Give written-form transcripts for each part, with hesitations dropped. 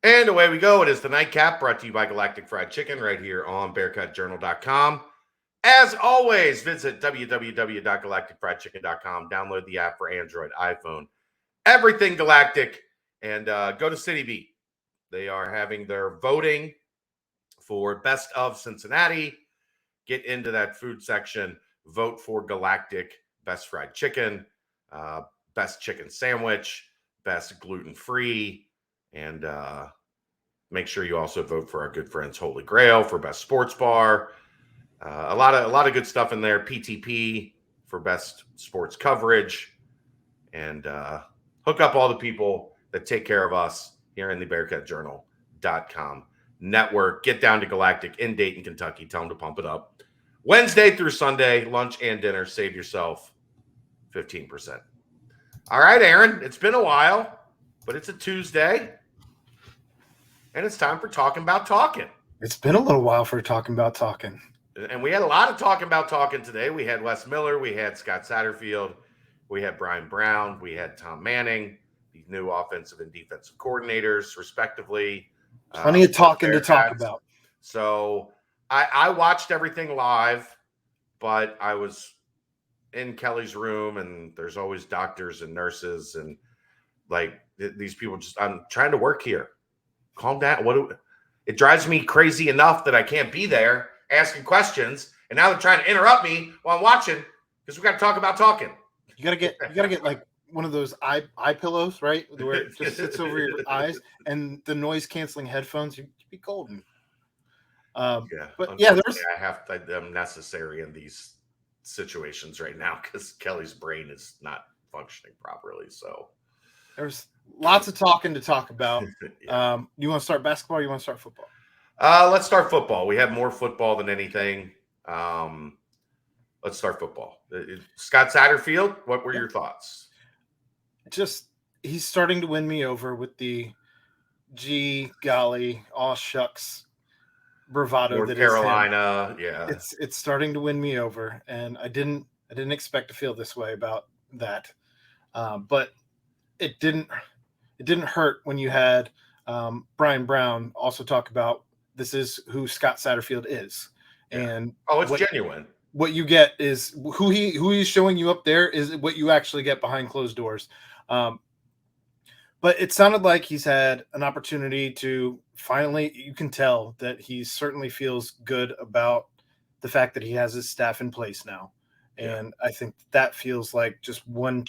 And away we go. It is the Nightcap, brought to you by Galactic Fried Chicken right here on BearcutJournal.com. As always, visit www.galacticfriedchicken.com. Download the app for Android, iPhone, everything Galactic, and go to City Beat. They are having their voting for Best of Cincinnati. Get into that food section. Vote for Galactic Best Fried Chicken, Best Chicken Sandwich, Best Gluten-Free, and make sure you also vote for our good friends Holy Grail for Best Sports Bar. A lot of good stuff in there. PTP for Best Sports Coverage, and hook up all the people that take care of us here in the BearcutJournal.com network. Get down to Galactic in Dayton, Kentucky. Tell them to pump it up. Wednesday through Sunday, lunch and dinner. Save yourself 15%. All right, Aaron. It's been a while, but it's a Tuesday. And it's time for Talking About Talkin. It's been a little while for Talking About Talkin. And we had a lot of Talking About Talkin today. We had Wes Miller. We had Scott Satterfield. We had Brian Brown. We had Tom Manning, the new offensive and defensive coordinators, respectively. Plenty of talking to talk about. So I watched everything live, but I was in Kelly's room, and there's always doctors and nurses. And, like, these people I'm trying to work here. Calm down. It drives me crazy enough that I can't be there asking questions, and now they're trying to interrupt me while I'm watching because we got to talk about talking. You gotta get like one of those eye pillows, right? Where it just sits over your eyes, and the noise canceling headphones. You'd be golden. But yeah, I'm necessary in these situations right now because Kelly's brain is not functioning properly. So there's lots of talking to talk about. Yeah. You want to start basketball or you want to start football? Let's start football. We have more football than anything. Let's start football. Scott Satterfield, what were your thoughts? Just he's starting to win me over with the gee golly, aw shucks bravado. North Carolina, yeah. It's starting to win me over, and I didn't expect to feel this way about that. But it didn't hurt when you had Brian Brown also talk about this is who Scott Satterfield is. And it's genuine. What you get is who he's showing you up there is what you actually get behind closed doors. But it sounded like he's had an opportunity to finally, you can tell that he certainly feels good about the fact that he has his staff in place now. And I think that feels like just one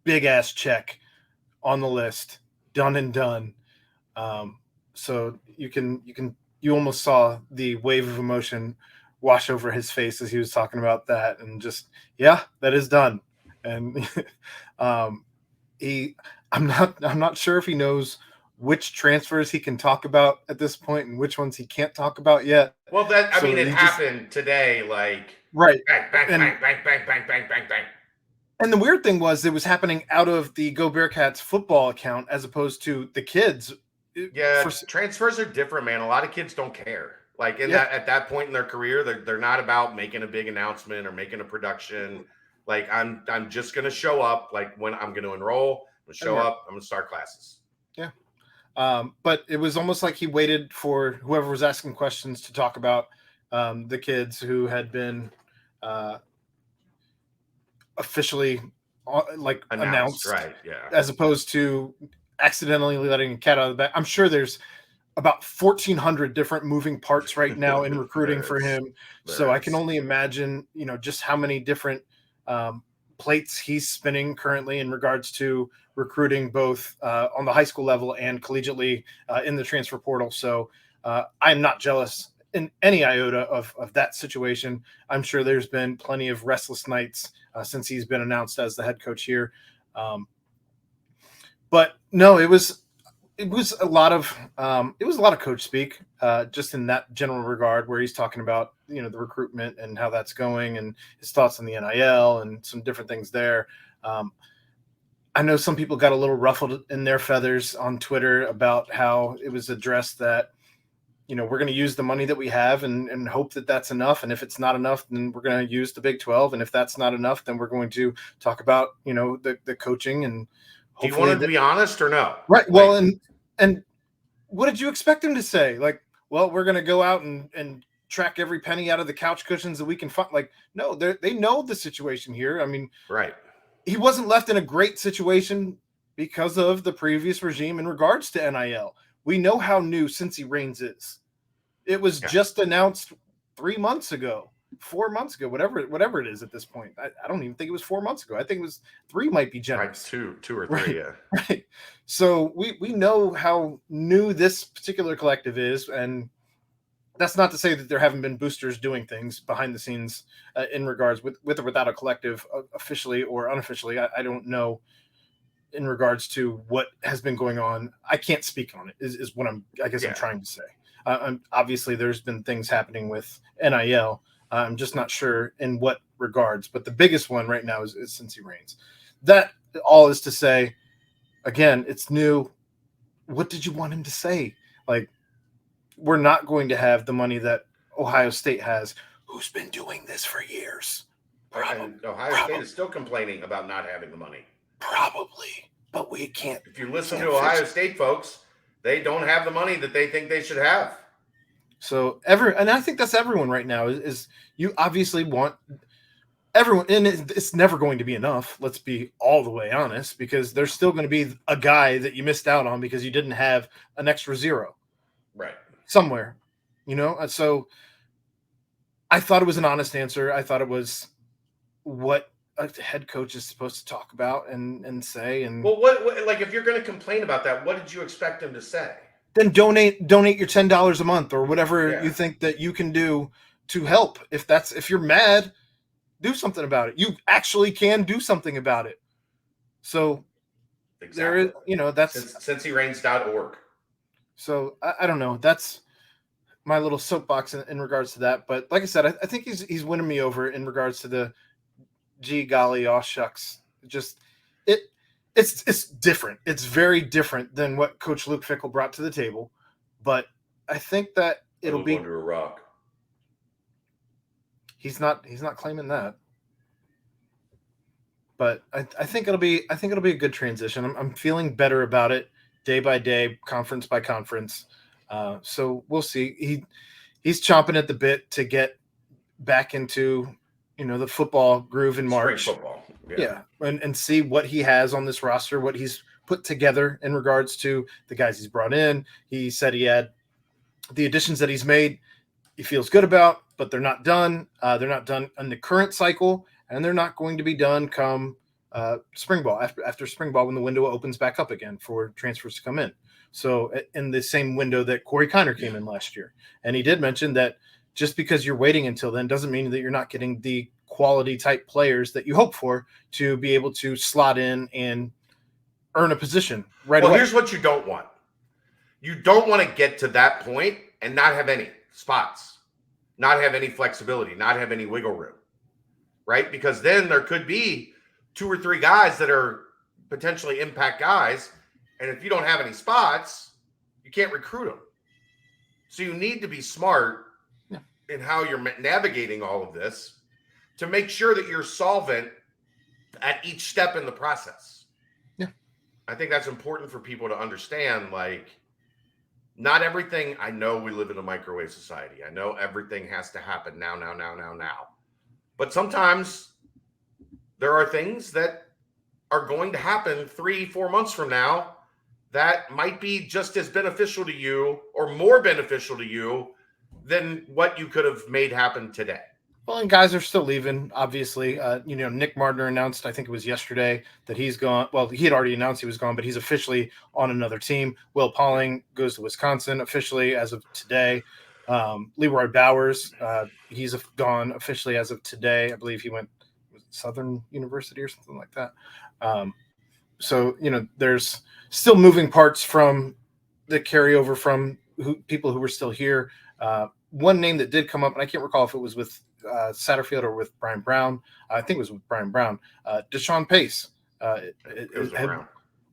big ass check on the list, done and done. So you almost saw the wave of emotion wash over his face as he was talking about that, and just, yeah, that is done. And I'm not sure if he knows which transfers he can talk about at this point and which ones he can't talk about yet. Well, it happened today, like right, bang, bang, bang, bang, bang, bang, bang, bang, bang. And the weird thing was it was happening out of the Go Bearcats football account as opposed to the kids. Yeah, transfers are different, man. A lot of kids don't care. Like at that point in their career, they're not about making a big announcement or making a production. Like I'm just gonna show up. Like when I'm gonna enroll, I'm gonna show up. I'm gonna start classes. Yeah, but it was almost like he waited for whoever was asking questions to talk about the kids who had been officially announced, right? Yeah, as opposed to accidentally letting a cat out of the bag. I'm sure there's about 1,400 different moving parts right now in recruiting for him. So I can only imagine, just how many different plates he's spinning currently in regards to recruiting, both on the high school level and collegiately in the transfer portal. So I'm not jealous in any iota of that situation. I'm sure there's been plenty of restless nights since he's been announced as the head coach here. But no, it was a lot of coach speak, just in that general regard, where he's talking about the recruitment and how that's going and his thoughts on the NIL and some different things there. I know some people got a little ruffled in their feathers on Twitter about how it was addressed that we're going to use the money that we have and hope that that's enough. And if it's not enough, then we're going to use the Big 12. And if that's not enough, then we're going to talk about the coaching and. Do you want to be honest or no? Right. Well, and what did you expect him to say? Like, well, we're going to go out and track every penny out of the couch cushions that we can find. Like, no, they know the situation here. I mean, Right. he wasn't left in a great situation because of the previous regime in regards to NIL. We know how new Cincy Reigns is. It was just announced 3 months ago, 4 months ago, whatever it is at this point. I don't even think it was 4 months ago. I think it was 3 might be generous. Right, two or Right, three, yeah. Right. So we know how new this particular collective is, and that's not to say that there haven't been boosters doing things behind the scenes in regards with or without a collective, officially or unofficially. I don't know in regards to what has been going on. I can't speak on it. Is what I'm trying to say. Obviously, there's been things happening with NIL. I'm just not sure in what regards, but the biggest one right now is Cincy Reigns. That all is to say, again, it's new. What did you want him to say? Like, we're not going to have the money that Ohio State has, who's been doing this for years. And Ohio State is still complaining about not having the money. Probably, but we can't. If you listen to Ohio State folks, they don't have the money that they think they should have. So and I think that's everyone right now is you obviously want everyone, and it's never going to be enough. Let's be all the way honest, because there's still going to be a guy that you missed out on because you didn't have an extra zero, right, somewhere, So I thought it was an honest answer. I thought it was what a head coach is supposed to talk about and say. And well, what like if you're going to complain about that, what did you expect him to say? Then donate your $10 a month or whatever you think that you can do to help. If you're mad, do something about it. You actually can do something about it. So there is, that's CincyReigns.org. So I don't know. That's my little soapbox in regards to that. But like I said, I think he's winning me over in regards to the gee golly, aw shucks. It's different. It's very different than what Coach Luke Fickell brought to the table. But I think that it'll be under a rock. He's not claiming that. But I think it'll be a good transition. I'm feeling better about it day by day, conference by conference. So we'll see. He's chomping at the bit to get back into the football groove in March. Spring football. Yeah. And see what he has on this roster, what he's put together in regards to the guys he's brought in. He said he had the additions that he's made, he feels good about, but they're not done. They're not done in the current cycle, and they're not going to be done come spring ball, after spring ball, when the window opens back up again for transfers to come in. So in the same window that Corey Kiner came in last year. And he did mention that just because you're waiting until then doesn't mean that you're not getting the quality type players that you hope for to be able to slot in and earn a position right away. Well, here's what you don't want. You don't want to get to that point and not have any spots, not have any flexibility, not have any wiggle room, right? Because then there could be 2 or 3 guys that are potentially impact guys. And if you don't have any spots, you can't recruit them. So you need to be smart in how you're navigating all of this to make sure that you're solvent at each step in the process. Yeah. I think that's important for people to understand. Like, not everything, I know we live in a microwave society. I know everything has to happen now. But sometimes there are things that are going to happen 3-4 months from now that might be just as beneficial to you or more beneficial to you than what you could have made happen today. Well, and guys are still leaving, obviously. Nick Mardner announced, I think it was yesterday, that he's gone. Well, he had already announced he was gone, but he's officially on another team. Will Pauling goes to Wisconsin officially as of today. Leroy Bowers, he's gone officially as of today. I believe he went to Southern University or something like that. So, there's still moving parts from the carryover from people who were still here. One name that did come up, and I can't recall if it was with Satterfield or with Brian Brown. I think it was with Brian Brown. Deshaun Pace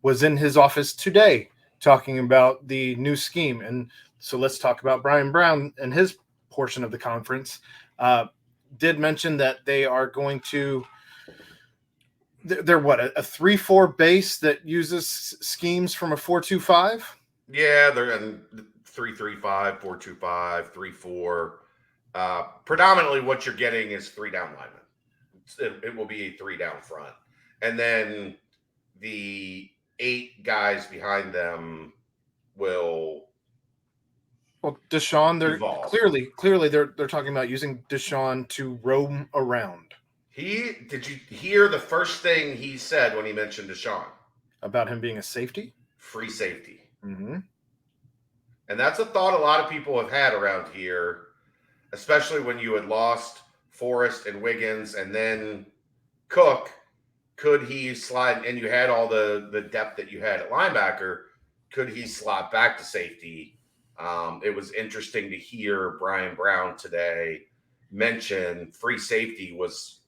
was in his office today talking about the new scheme. And so let's talk about Brian Brown and his portion of the conference. Did mention that they are going to – they're what, a 3-4 base that uses schemes from a 4-2-5? Yeah, they're in 3-3-5, 4-2-5, 3-4. Predominantly, what you're getting is three down linemen. It will be a three down front, and then the eight guys behind them will Well, Deshaun, they're evolve. clearly they're talking about using Deshaun to roam around. Did you hear the first thing he said when he mentioned Deshaun? About him being a safety? Free safety. Mm-hmm. And that's a thought a lot of people have had around here, especially when you had lost Forrest and Wiggins and then Cook. Could he slide, and you had all the depth that you had at linebacker, could he slot back to safety? It was interesting to hear Brian Brown today mention free safety was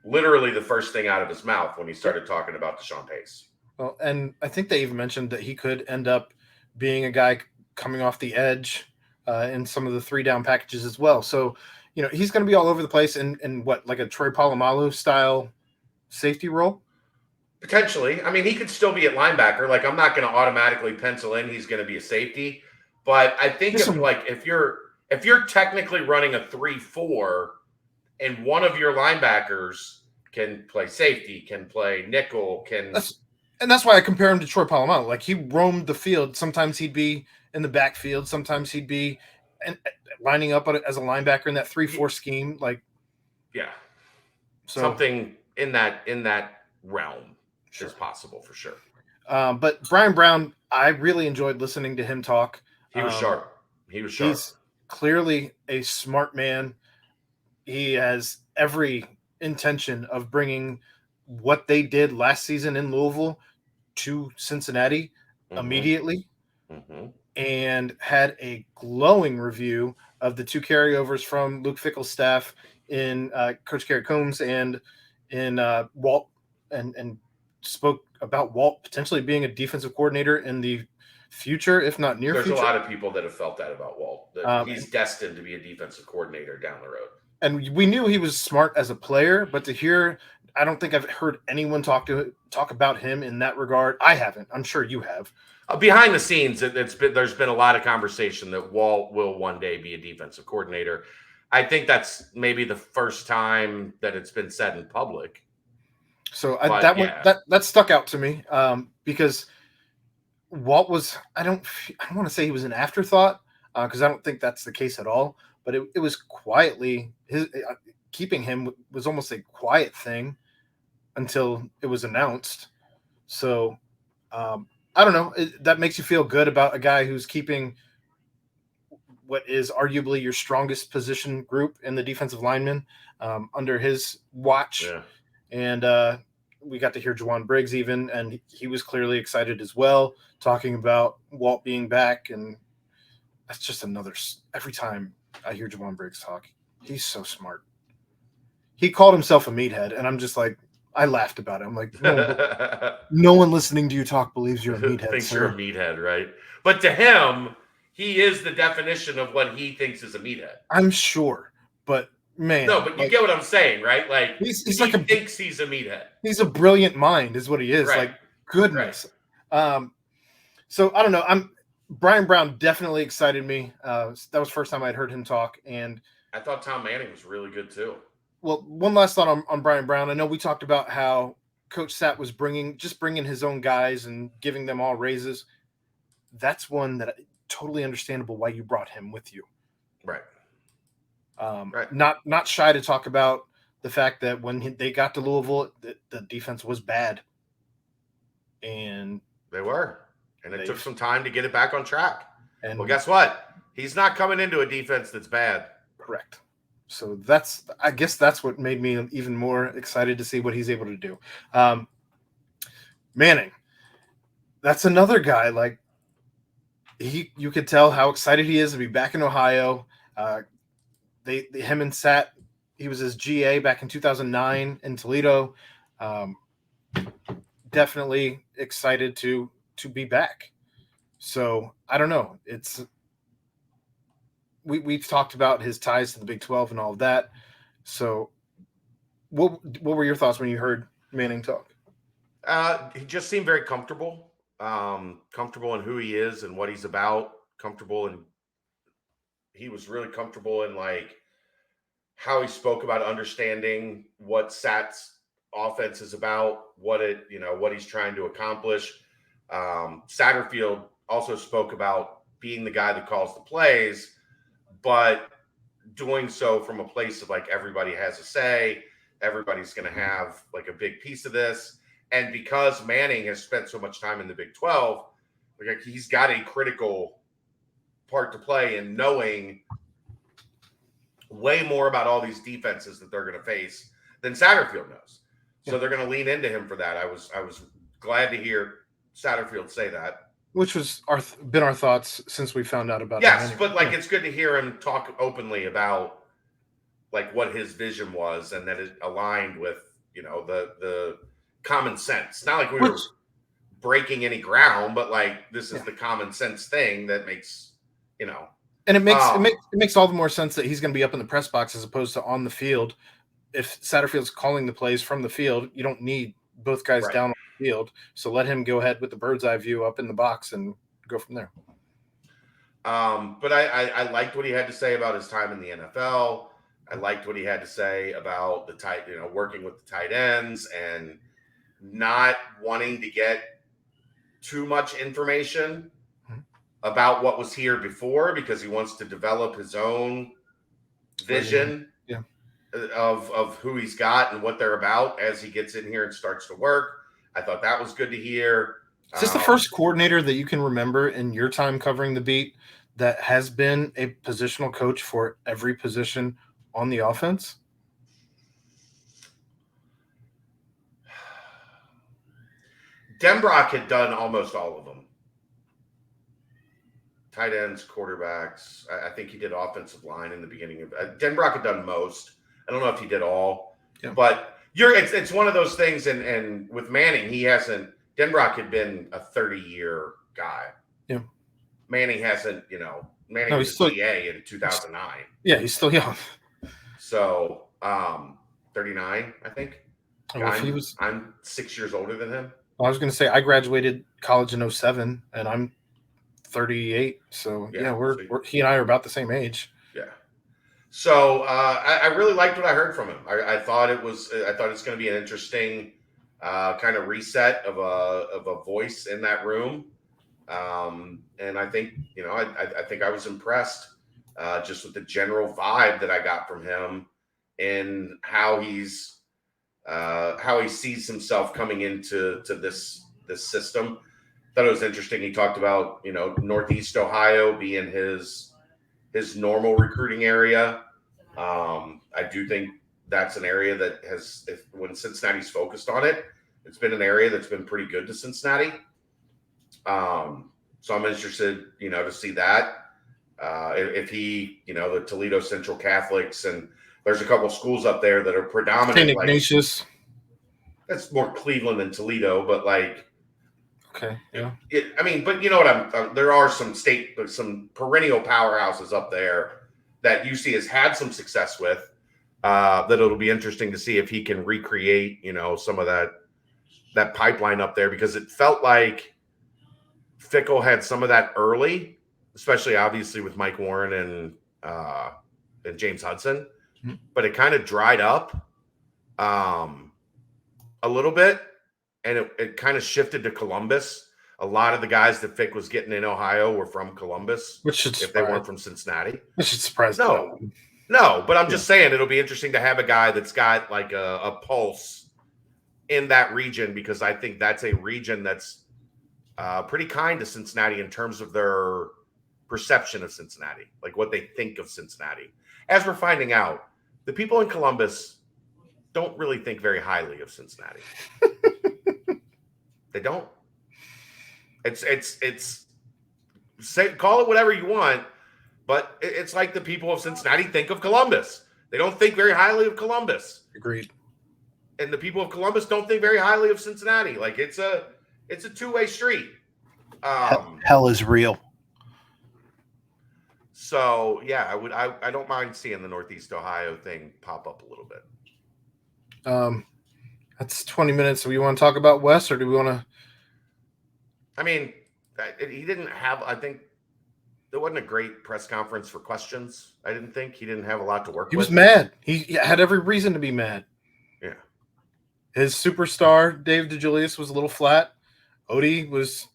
literally the first thing out of his mouth when he started talking about Deshaun Pace. Well, and I think they even mentioned that he could end up being a guy coming off the edge in some of the three down packages as well. So, he's going to be all over the place in what, like a Troy Polamalu style safety role? Potentially. I mean, he could still be at linebacker. Like, I'm not going to automatically pencil in he's going to be a safety, but I think if you're technically running a 3-4 and one of your linebackers can play safety, can play nickel, that's why I compare him to Troy Polamalu. Like, he roamed the field. Sometimes he'd be in the backfield. Sometimes he'd be lining up as a linebacker in that 3-4 scheme. Like, yeah, so something in that realm is possible for sure. But Brian Brown, I really enjoyed listening to him talk. He was sharp. He's clearly a smart man. He has every intention of bringing what they did last season in Louisville to Cincinnati immediately, and had a glowing review of the two carryovers from Luke Fickell's staff in Coach Garrett Combs and in Walt, and spoke about Walt potentially being a defensive coordinator in the future, if not near future. There's a lot of people that have felt that about Walt, that he's destined to be a defensive coordinator down the road. And we knew he was smart as a player, but to hear, I don't think I've heard anyone talk about him in that regard. I haven't. I'm sure you have. Behind the scenes, there's been a lot of conversation that Walt will one day be a defensive coordinator. I think that's maybe the first time that it's been said in public. So that stuck out to me because Walt was, I don't want to say he was an afterthought because I don't think that's the case at all. But it was quietly keeping him was almost a quiet thing until it was announced. So I don't know. That makes you feel good about a guy who's keeping what is arguably your strongest position group in the defensive linemen under his watch. Yeah. And we got to hear Juwan Briggs even, and he was clearly excited as well, talking about Walt being back. And that's just every time I hear Juwan Briggs talk, he's so smart. He called himself a meathead, and I'm just like, I laughed about it. I'm like, no one listening to you talk believes you're a meathead. Thinks you're a meathead, right? But to him, he is the definition of what he thinks is a meathead. I'm sure, but man, no, but you get what I'm saying, right? Like he's he thinks he's a meathead. He's a brilliant mind, is what he is. Right. Like, goodness. Right. So I don't know. Brian Brown definitely excited me. That was the first time I'd heard him talk, and I thought Tom Manning was really good too. Well, one last thought on Brian Brown. I know we talked about how Coach Sapp was bringing his own guys and giving them all raises. That's one that totally understandable why you brought him with you. Right. Right. Not shy to talk about the fact that when they got to Louisville, the defense was bad. And they were. And it took some time to get it back on track. And well, guess what? He's not coming into a defense that's bad. Correct. So I guess that's what made me even more excited to see what he's able to do. Manning, that's another guy. Like you could tell how excited he is to be back in Ohio. Him and Sat, he was his GA back in 2009 in Toledo. Definitely excited to be back. So I don't know. We've talked about his ties to the Big 12 and all of that. So what were your thoughts when you heard Manning talk? He just seemed very comfortable. comfortable in who he is and what he's about, he was really comfortable in like how he spoke about understanding what Sat's offense is about, what he's trying to accomplish. Satterfield also spoke about being the guy that calls the plays, but doing so from a place of like everybody has a say, everybody's going to have like a big piece of this. And because Manning has spent so much time in the Big 12, like he's got a critical part to play in knowing way more about all these defenses that they're going to face than Satterfield knows. So they're going to lean into him for that. I was glad to hear Satterfield say that. Which was been our thoughts since we found out about yes, but like it's good to hear him talk openly about like what his vision was and that it aligned with the common sense. Not like we were breaking any ground, but like this is the common sense thing that makes and it makes all the more sense that he's going to be up in the press box as opposed to on the field. If Satterfield's calling the plays from the field, you don't need both guys down on the field. So let him go ahead with the bird's eye view up in the box and go from there. But I liked what he had to say about his time in the NFL. I liked what he had to say about the working with the tight ends and not wanting to get too much information about what was here before because he wants to develop his own vision of who he's got and what they're about as he gets in here and starts to work. I thought that was good to hear. Is this the first coordinator that you can remember in your time covering the beat that has been a positional coach for every position on the offense? Denbrock had done almost all of them. Tight ends, quarterbacks. I think he did offensive line in the beginning of Denbrock had done most. I don't know if he did all, but it's one of those things. And with Manning, Denbrock had been a 30-year guy. Yeah. Manning hasn't, Manning was still GA in 2009. Yeah, he's still young. So 39, I think. Well, I'm 6 years older than him. I was going to say I graduated college in 2007, and I'm 38. So he and I are about the same age. Yeah. So I really liked what I heard from him. I thought it's going to be an interesting kind of reset of a voice in that room. And I think I think I was impressed just with the general vibe that I got from him and how he sees himself coming into this system. Thought it was interesting. He talked about Northeast Ohio being his normal recruiting area. I do think that's an area that when Cincinnati's focused on it, it's been an area that's been pretty good to Cincinnati. So I'm interested, to see that. If he, the Toledo Central Catholics, and there's a couple of schools up there that are predominant. St. Ignatius. That's more Cleveland than Toledo, but like. Okay. Yeah. But you know what? There are some perennial powerhouses up there that UC has had some success with. That it'll be interesting to see if he can recreate, some of that pipeline up there, because it felt like Fickle had some of that early, especially obviously with Mike Warren and James Hudson, but it kind of dried up a little bit. And it kind of shifted to Columbus. A lot of the guys that Fick was getting in Ohio were from Columbus, if they weren't from Cincinnati. Which should surprise no, but I'm just saying it'll be interesting to have a guy that's got like a pulse in that region, because I think that's a region that's pretty kind to Cincinnati in terms of their perception of Cincinnati, like what they think of Cincinnati. As we're finding out, the people in Columbus don't really think very highly of Cincinnati. They don't. Call it whatever you want, but it's like the people of Cincinnati think of Columbus. They don't think very highly of Columbus. Agreed. And the people of Columbus don't think very highly of Cincinnati. Like it's a two-way street. Hell is real. So yeah, I don't mind seeing the Northeast Ohio thing pop up a little bit. That's 20 minutes. Do we want to talk about Wes, or do we want to? I mean, he didn't have. I think there wasn't a great press conference for questions. I didn't think he didn't have a lot to work with. He was mad. He had every reason to be mad. Yeah. His superstar, Dave DeJulius, was a little flat. Odie was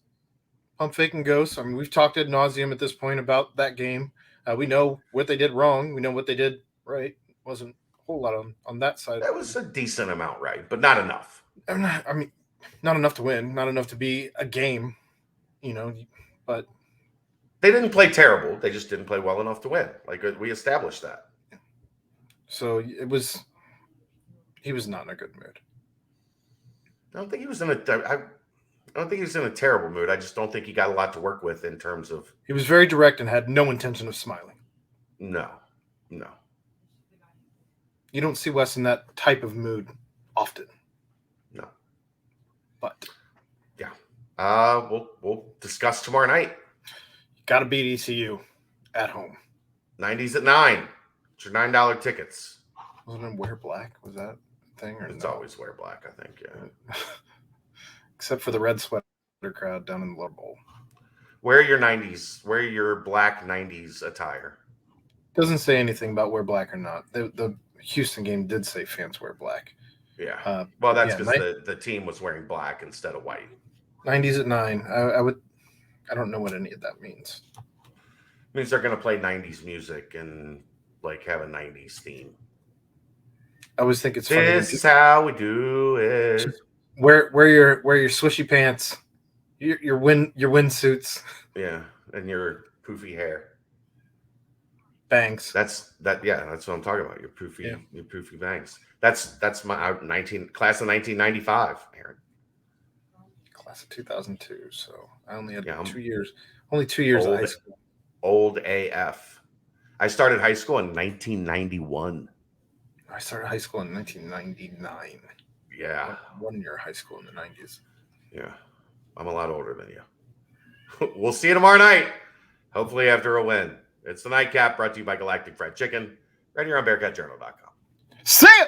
pump faking ghosts. I mean, we've talked ad nauseum at this point about that game. We know what they did wrong. We know what they did right. Wasn't a whole lot on that side. That was a decent amount right, but not enough. Not enough to win. Not enough to be a game, but they didn't play terrible. They just didn't play well enough to win. Like we established that. So he was not in a good mood. I don't think he was in a terrible mood. I just don't think he got a lot to work with in terms of. He was very direct and had no intention of smiling. No. You don't see Wes in that type of mood often. No. But yeah, we'll discuss tomorrow night. Got to beat ECU at home. 90s at 9. It's your $9 tickets. Wasn't it wear black? Was that a thing? Or it's always wear black, I think. Yeah. Except for the red sweater crowd down in the lower bowl. Wear your 90s. Wear your black 90s attire. Doesn't say anything about wear black or not. The Houston game did say fans wear black. Yeah. Well, that's because the team was wearing black instead of white. 90s at 9. I don't know what any of that means. It means they're going to play 90s music and have a 90s theme. I always think it's funny. This is how we do it. Wear your swishy pants, your wind suits. Yeah, and your poofy hair. Bangs. That's what I'm talking about. Your poofy bangs. That's my class of 1995, Aaron. Class of 2002. So I only had 2 years. Only 2 years of high school. Old AF. I started high school in 1991. I started high school in 1999. Yeah. 1 year of high school in the 90s. Yeah. I'm a lot older than you. We'll see you tomorrow night. Hopefully after a win. It's the Nightcap brought to you by Galactic Fried Chicken. Right here on BearcatJournal.com. See ya!